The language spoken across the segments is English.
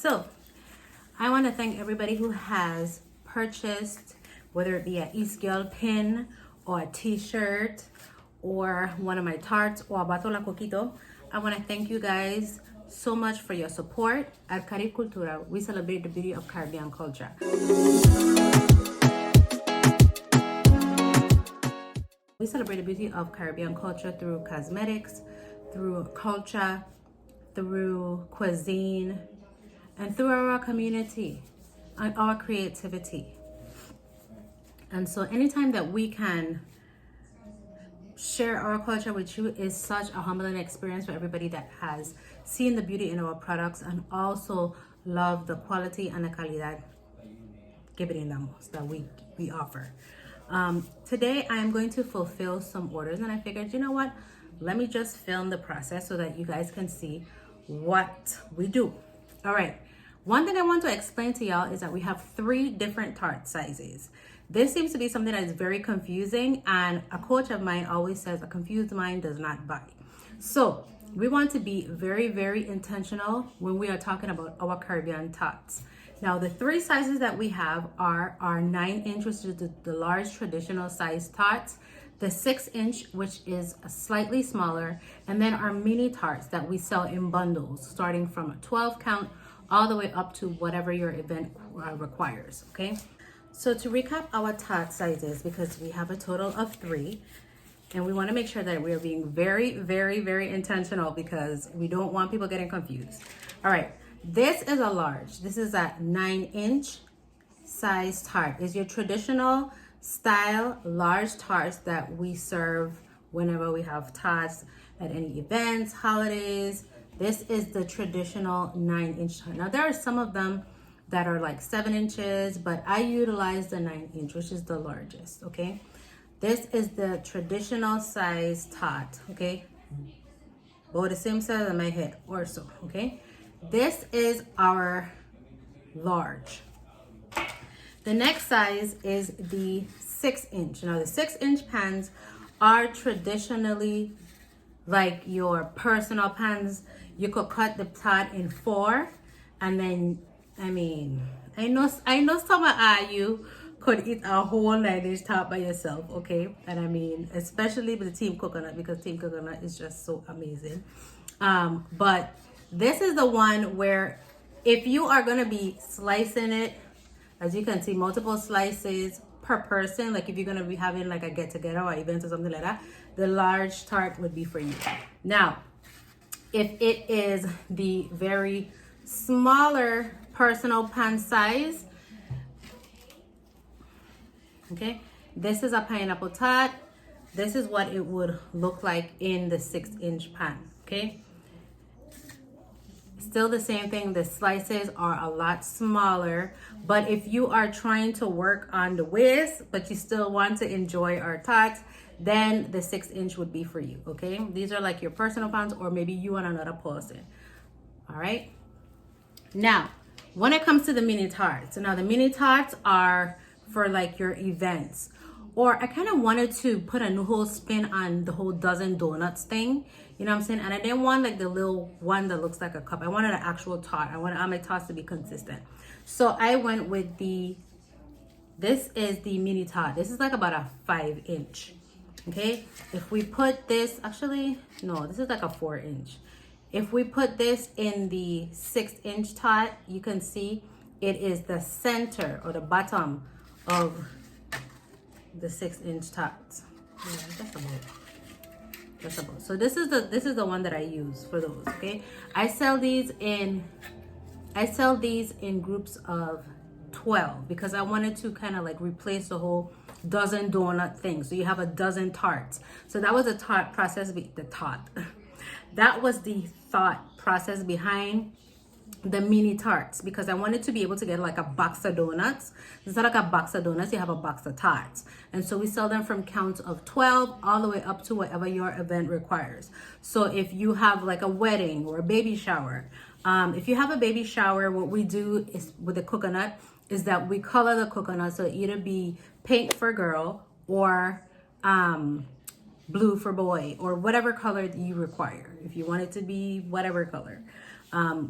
So I want to thank everybody who has purchased, whether it be an East Girl pin or a t-shirt or one of my tarts or a bottle of coquito. I want to thank you guys so much for your support. At Carib Cultura, we celebrate the beauty of Caribbean culture. We celebrate the beauty of Caribbean culture through cosmetics, through culture, through cuisine, and through our community and our creativity. And so anytime that we can share our culture with you is such a humbling experience for everybody that has seen the beauty in our products and also love the quality and the calidad que brindamos that we offer. Today I am going to fulfill some orders, and I figured, you know what, let me just film the process so that you guys can see what we do. All right, one thing I want to explain to y'all is that we have 3 different tart sizes. This seems to be something that is very confusing, and a coach of mine always says a confused mind does not buy. So we want to be very, very intentional when we are talking about our Caribbean tarts. Now, the 3 sizes that we have are our 9-inch, which is the large traditional size tarts, the 6-inch, which is a slightly smaller, and then our mini tarts that we sell in bundles, starting from a 12 count all the way up to whatever your event requires, okay? So to recap our tart sizes, because we have a total of 3, and we want to make sure that we are being very, very, very intentional because we don't want people getting confused. All right. This is a large. This is a 9-inch size tart. It's your traditional style large tarts that we serve whenever we have tarts at any events, holidays. This is the traditional 9-inch tart. Now there are some of them that are like 7 inches, but I utilize the 9-inch, which is the largest, okay? This is the traditional size tart, okay? About the same size as my head or so, okay? This is our large. The next size is the 6-inch. Now the 6-inch pans are traditionally like your personal pans. You could cut the tart in 4, and then, I mean, I know some of you could eat a whole 9-inch tart by yourself, okay? And I mean, especially with the Team Coconut, because Team Coconut is just so amazing. But this is the one where if you are going to be slicing it, as you can see, multiple slices per person, like if you're going to be having like a get-together or event or something like that, the large tart would be for you. Now, if it is the very smaller personal pan size, okay, this is a pineapple tart. This is what it would look like in the 6-inch pan, okay? Still the same thing, the slices are a lot smaller, but if you are trying to work on the waist, but you still want to enjoy our tarts, then the 6-inch would be for you, okay? These are like your personal pans, or maybe you and another person, all right? Now, when it comes to the mini tarts, now the mini tarts are for like your events, or I kind of wanted to put a new whole spin on the whole dozen donuts thing, you know what I'm saying? And I didn't want like the little one that looks like a cup. I wanted an actual tart. I wanted all my tarts to be consistent. So I went with this is the mini tart. This is like about a 5-inch, okay? If we put this, actually, no, this is like a 4-inch. If we put this in the 6-inch tart, you can see it is the center or the bottom of the 6-inch tarts. Yeah, that's about. So this is the one that I use for those, okay? I sell these in groups of 12 because I wanted to kind of like replace the whole dozen donut thing. So you have a dozen tarts. So that was a thought process that was the thought process behind the mini tarts, because I wanted to be able to get like a box of donuts. It's not like a box of donuts, you have a box of tarts. And so we sell them from counts of 12 all the way up to whatever your event requires. So if you have like a wedding or a baby shower, if you have a baby shower, what we do is with the coconut is that we color the coconut. So either be pink for girl or blue for boy, or whatever color you require. If you want it to be whatever color.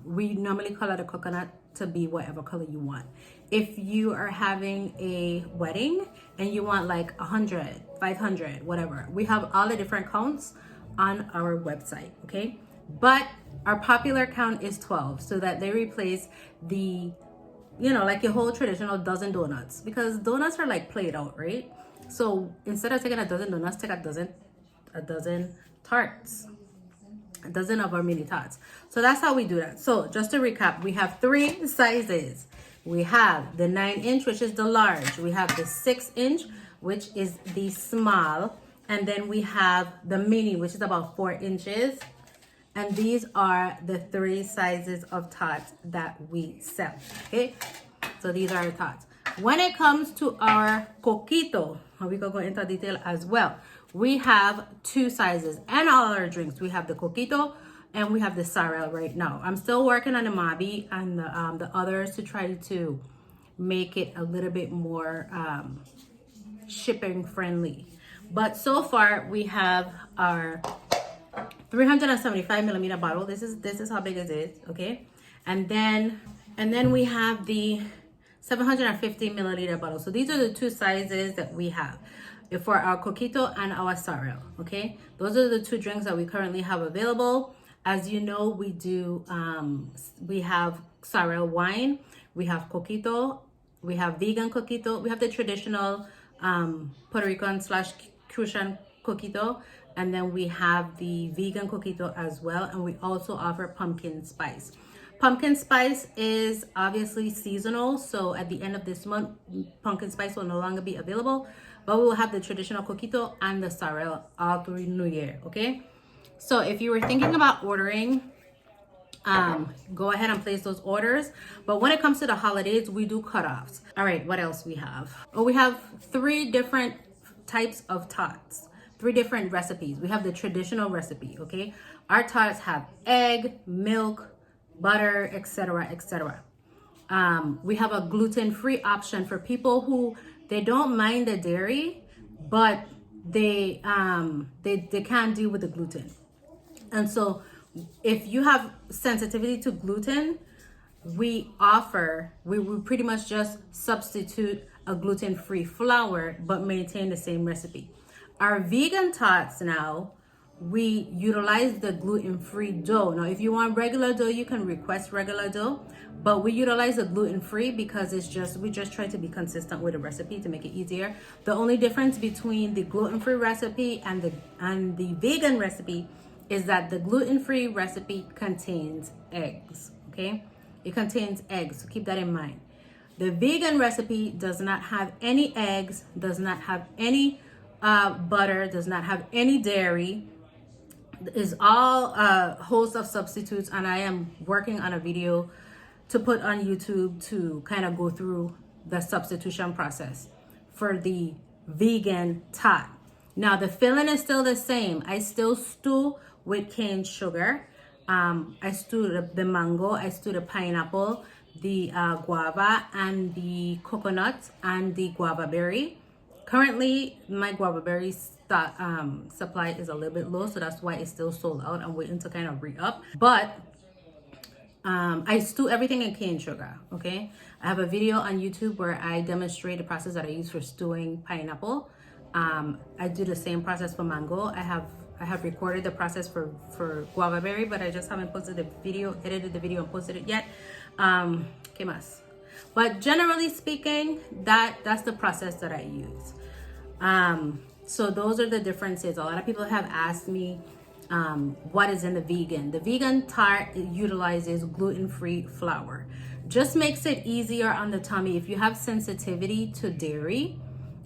We normally color the coconut to be whatever color you want. If you are having a wedding and you want like 100, 500, whatever, we have all the different counts on our website, okay? But our popular count is 12, so that they replace the, like your whole traditional dozen donuts, because donuts are like played out, right? So instead of taking a dozen donuts, take a dozen tarts, a dozen of our mini tarts. So that's how we do that. So just to recap, we have 3 sizes. We have the 9-inch, which is the large. We have the 6-inch, which is the small. And then we have the mini, which is about 4 inches. And these are the 3 sizes of tarts that we sell, okay? So these are our tarts. When it comes to our coquito, we can go into detail as well. We have 2 sizes and all our drinks. We have the coquito and we have the sorrel right now. I'm still working on the mabi and the others to try to make it a little bit more shipping friendly. But so far we have our 375 millimeter bottle. This is how big it is, okay? And then we have the 750 milliliter bottle. So these are the 2 sizes that we have for our coquito and our sorrel, okay? Those are the 2 drinks that we currently have available. As you know, we have sorrel wine, we have coquito, we have vegan coquito, we have the traditional Puerto Rican / Crucian coquito, and then we have the vegan coquito as well, and we also offer pumpkin spice. Pumpkin spice is obviously seasonal, so at the end of this month, pumpkin spice will no longer be available, but we will have the traditional coquito and the sorrel all through New Year, okay? So if you were thinking about ordering, go ahead and place those orders. But when it comes to the holidays, we do cutoffs. All right, what else we have? Oh, we have 3 different types of tarts, 3 different recipes. We have the traditional recipe, okay? Our tarts have egg, milk, butter, etc., etc. We have a gluten-free option for people who they don't mind the dairy, but they can't deal with the gluten. And so if you have sensitivity to gluten, we pretty much just substitute a gluten-free flour but maintain the same recipe. Our vegan tarts now, we utilize the gluten-free dough. Now, if you want regular dough, you can request regular dough, but we utilize the gluten-free because we just try to be consistent with the recipe to make it easier. The only difference between the gluten-free recipe and the vegan recipe is that the gluten-free recipe contains eggs, okay? It contains eggs, so keep that in mind. The vegan recipe does not have any eggs, does not have any butter, does not have any dairy. Is all a host of substitutes, and I am working on a video to put on YouTube to kind of go through the substitution process for the vegan tart. Now the filling is still the same. I still stew with cane sugar. I stew the mango, I stew the pineapple, the guava, and the coconut, and the guava berry. Currently, my guava berry supply is a little bit low, so that's why it's still sold out. I'm waiting to kind of re-up. But I stew everything in cane sugar, okay? I have a video on YouTube where I demonstrate the process that I use for stewing pineapple. I do the same process for mango. I have recorded the process for guava berry, but I just haven't posted the video, edited the video and posted it yet. ¿Qué más? But generally speaking, that's the process that I use. So those are the differences. A lot of people have asked me what is in the vegan. The vegan tart utilizes gluten-free flour. Just makes it easier on the tummy. If you have sensitivity to dairy,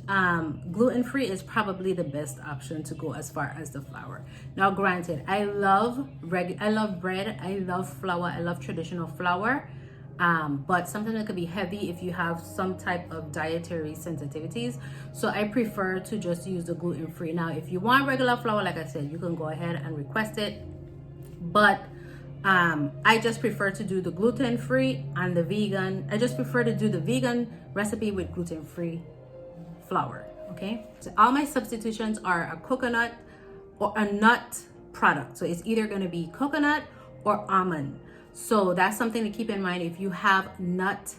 gluten-free is probably the best option to go as far as the flour. Now granted, I love bread, I love flour, I love traditional flour. But something that could be heavy if you have some type of dietary sensitivities. So I prefer to just use the gluten-free. Now, if you want regular flour, like I said, you can go ahead and request it. But I just prefer to do the gluten-free and the vegan. I just prefer to do the vegan recipe with gluten-free flour, okay? So all my substitutions are a coconut or a nut product. So it's either gonna be coconut or almond. So that's something to keep in mind. If you have nut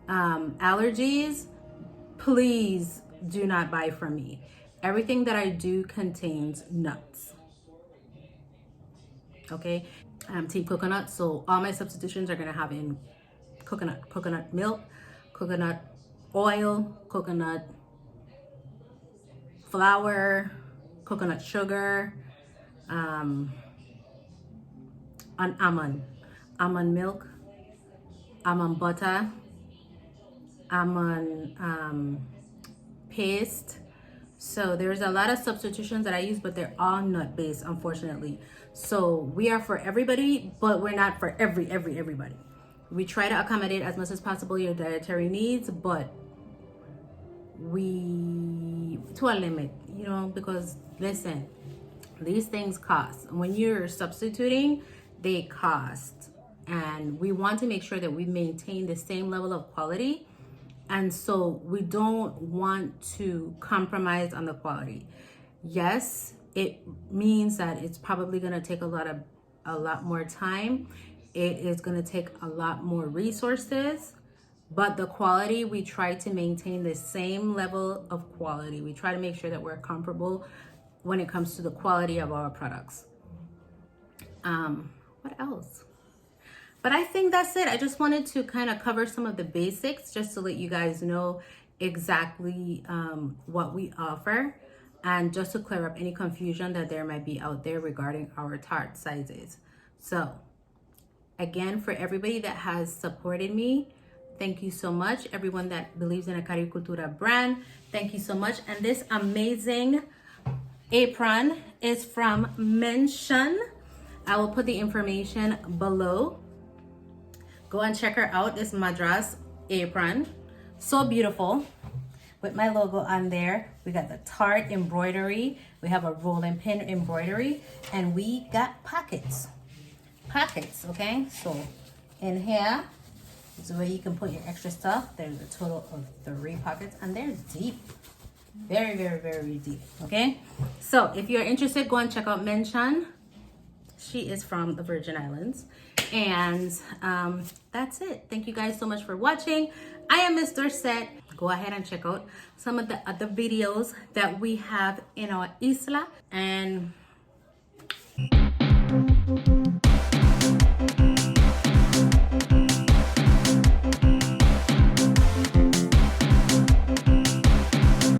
allergies, please do not buy from me. Everything that I do contains nuts. Okay, I'm team coconut, so all my substitutions are gonna have in coconut milk, coconut oil, coconut flour, coconut sugar, and almond milk, almond butter, almond paste. So there's a lot of substitutions that I use, but they're all nut based, unfortunately. So we are for everybody, but we're not for everybody. We try to accommodate as much as possible your dietary needs, but we to a limit, you know, because listen, these things cost. When you're substituting, they cost, and we want to make sure that we maintain the same level of quality. And so we don't want to compromise on the quality. Yes, it means that it's probably going to take a lot more time. It is going to take a lot more resources, but the quality, we try to maintain the same level of quality. We try to make sure that we're comparable when it comes to the quality of our products. What else? But I think that's it. I just wanted to kind of cover some of the basics just to let you guys know exactly what we offer, and just to clear up any confusion that there might be out there regarding our tart sizes. So again, for everybody that has supported me, thank you so much. Everyone that believes in a Carib Cultura brand, thank you so much. And this amazing apron is from Mention. I will put the information below. Go and check her out. This Madras apron, so beautiful, with my logo on there. We got the tart embroidery, we have a rolling pin embroidery, and we got pockets, okay? So in here is where you can put your extra stuff. There's a total of 3 pockets, and they're deep, very deep, okay? So if you're interested, go and check out Mention. She is from the Virgin Islands. And that's it. Thank you guys so much for watching. I am Miss Dorset. Go ahead and check out some of the other videos that we have in our isla. And